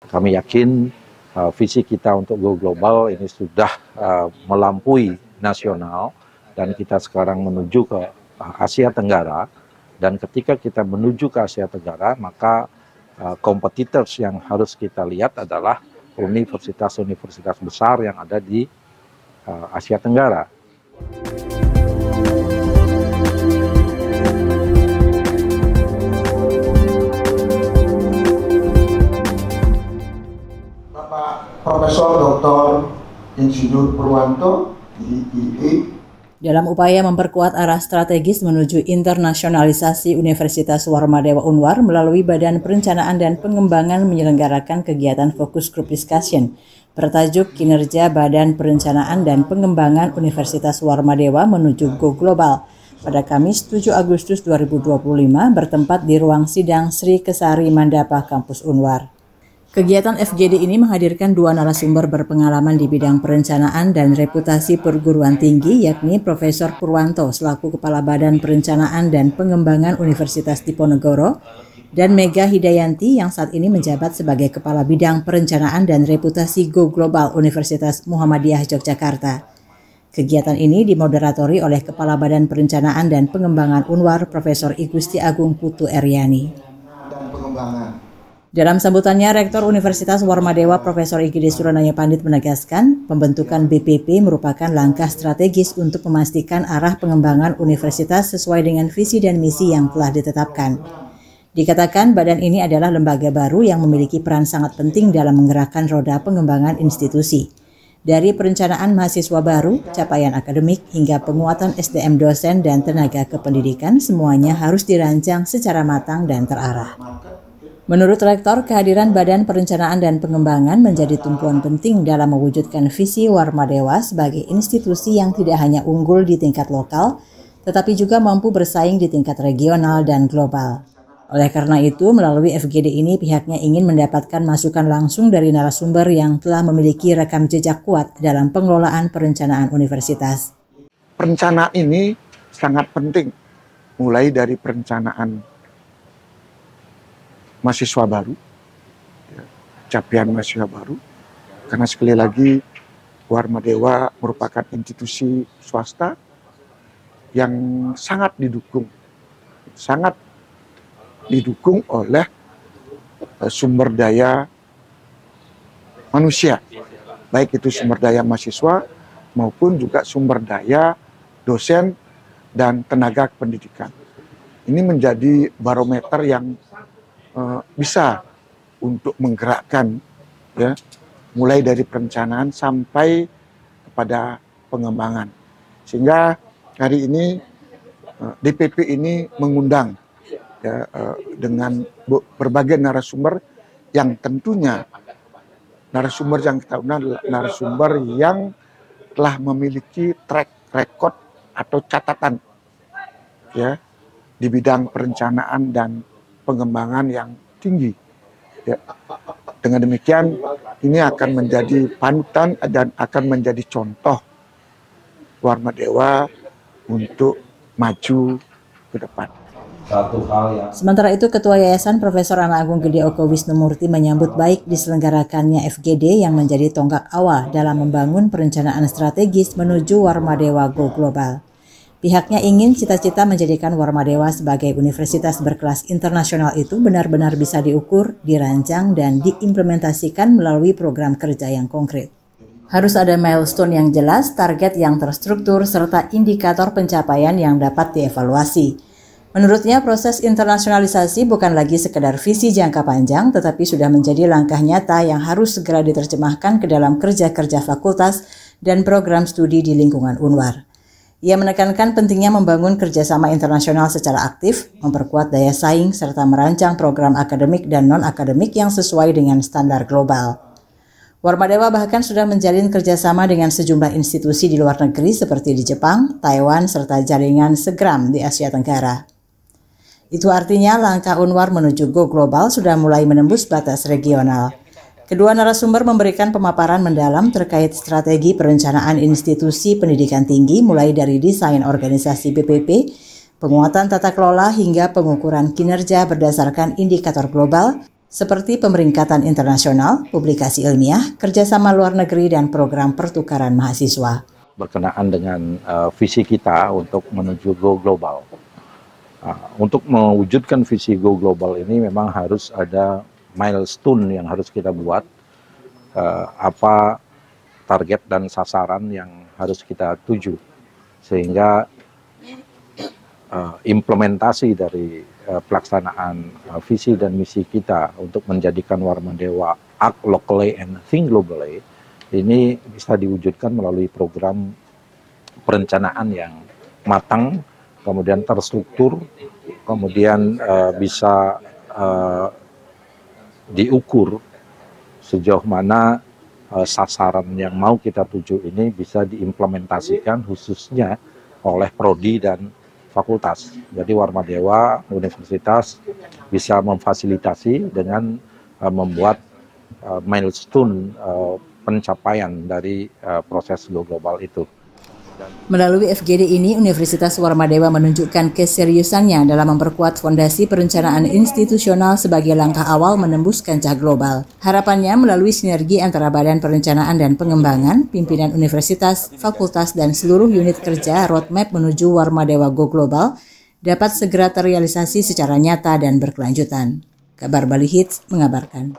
Kami yakin visi kita untuk go global ini sudah melampaui nasional dan kita sekarang menuju ke Asia Tenggara. Dan ketika kita menuju ke Asia Tenggara, maka competitors yang harus kita lihat adalah universitas-universitas besar yang ada di Asia Tenggara. Profesor Dr. Insinyur Purwanto, DIE. Dalam upaya memperkuat arah strategis menuju internasionalisasi Universitas Warmadewa Unwar melalui Badan Perencanaan dan Pengembangan menyelenggarakan kegiatan Focus Group Discussion bertajuk Kinerja Badan Perencanaan dan Pengembangan Universitas Warmadewa menuju Go Global pada Kamis 7 Agustus 2025 bertempat di ruang sidang Sri Kesari Mandapa Kampus Unwar. Kegiatan FGD ini menghadirkan dua narasumber berpengalaman di bidang perencanaan dan reputasi perguruan tinggi, yakni Profesor Purwanto selaku Kepala Badan Perencanaan dan Pengembangan Universitas Diponegoro dan Mega Hidayanti yang saat ini menjabat sebagai Kepala Bidang Perencanaan dan Reputasi Go Global Universitas Muhammadiyah Yogyakarta. Kegiatan ini dimoderatori oleh Kepala Badan Perencanaan dan Pengembangan Unwar Profesor I Gusti Agung Putu Eryani. Dalam sambutannya, Rektor Universitas Warmadewa Profesor IGD Suranaya Pandit menegaskan, pembentukan BPP merupakan langkah strategis untuk memastikan arah pengembangan universitas sesuai dengan visi dan misi yang telah ditetapkan. Dikatakan badan ini adalah lembaga baru yang memiliki peran sangat penting dalam menggerakkan roda pengembangan institusi. Dari perencanaan mahasiswa baru, capaian akademik, hingga penguatan SDM dosen dan tenaga kependidikan, semuanya harus dirancang secara matang dan terarah. Menurut Rektor, kehadiran Badan Perencanaan dan Pengembangan menjadi tumpuan penting dalam mewujudkan visi Warmadewa sebagai institusi yang tidak hanya unggul di tingkat lokal, tetapi juga mampu bersaing di tingkat regional dan global. Oleh karena itu, melalui FGD ini pihaknya ingin mendapatkan masukan langsung dari narasumber yang telah memiliki rekam jejak kuat dalam pengelolaan perencanaan universitas. Perencanaan ini sangat penting, mulai dari perencanaan mahasiswa baru, capaian mahasiswa baru, karena sekali lagi Warmadewa merupakan institusi swasta yang sangat didukung oleh sumber daya manusia, baik itu sumber daya mahasiswa maupun juga sumber daya dosen dan tenaga pendidikan. Ini menjadi barometer yang bisa untuk menggerakkan, ya, mulai dari perencanaan sampai kepada pengembangan. Sehingga hari ini DPP ini mengundang, ya, dengan berbagai narasumber yang tentunya narasumber yang kita undang adalah narasumber yang telah memiliki track record atau catatan, ya, di bidang perencanaan dan pengembangan yang tinggi. Ya. Dengan demikian, ini akan menjadi panutan dan akan menjadi contoh Warmadewa untuk maju ke depan. Sementara itu, Ketua Yayasan Profesor Anak Agung Gede Oko Wisnumurti menyambut baik diselenggarakannya FGD yang menjadi tonggak awal dalam membangun perencanaan strategis menuju Warmadewa Go Global. Pihaknya ingin cita-cita menjadikan Warmadewa sebagai universitas berkelas internasional itu benar-benar bisa diukur, dirancang, dan diimplementasikan melalui program kerja yang konkret. Harus ada milestone yang jelas, target yang terstruktur, serta indikator pencapaian yang dapat dievaluasi. Menurutnya, proses internasionalisasi bukan lagi sekedar visi jangka panjang, tetapi sudah menjadi langkah nyata yang harus segera diterjemahkan ke dalam kerja-kerja fakultas dan program studi di lingkungan Unwar. Ia menekankan pentingnya membangun kerjasama internasional secara aktif, memperkuat daya saing, serta merancang program akademik dan non-akademik yang sesuai dengan standar global. Warmadewa bahkan sudah menjalin kerjasama dengan sejumlah institusi di luar negeri seperti di Jepang, Taiwan, serta jaringan Segram di Asia Tenggara. Itu artinya langkah Unwar menuju Go Global sudah mulai menembus batas regional. Kedua narasumber memberikan pemaparan mendalam terkait strategi perencanaan institusi pendidikan tinggi mulai dari desain organisasi BPP, penguatan tata kelola hingga pengukuran kinerja berdasarkan indikator global, seperti pemeringkatan internasional, publikasi ilmiah, kerjasama luar negeri, dan program pertukaran mahasiswa. Berkenaan dengan visi kita untuk menuju go global. Untuk mewujudkan visi go global ini memang harus ada milestone yang harus kita buat, apa target dan sasaran yang harus kita tuju, sehingga implementasi dari pelaksanaan visi dan misi kita untuk menjadikan Warmadewa act locally and think globally ini bisa diwujudkan melalui program perencanaan yang matang, kemudian terstruktur, kemudian bisa diukur sejauh mana sasaran yang mau kita tuju ini bisa diimplementasikan khususnya oleh prodi dan fakultas. Jadi Warmadewa Universitas bisa memfasilitasi dengan membuat milestone pencapaian dari proses go global itu. Melalui FGD ini, Universitas Warmadewa menunjukkan keseriusannya dalam memperkuat fondasi perencanaan institusional sebagai langkah awal menembus kancah global. Harapannya melalui sinergi antara Badan Perencanaan dan Pengembangan, pimpinan universitas, fakultas, dan seluruh unit kerja, roadmap menuju Warmadewa Go Global dapat segera terrealisasi secara nyata dan berkelanjutan. Kabar Bali Hits mengabarkan.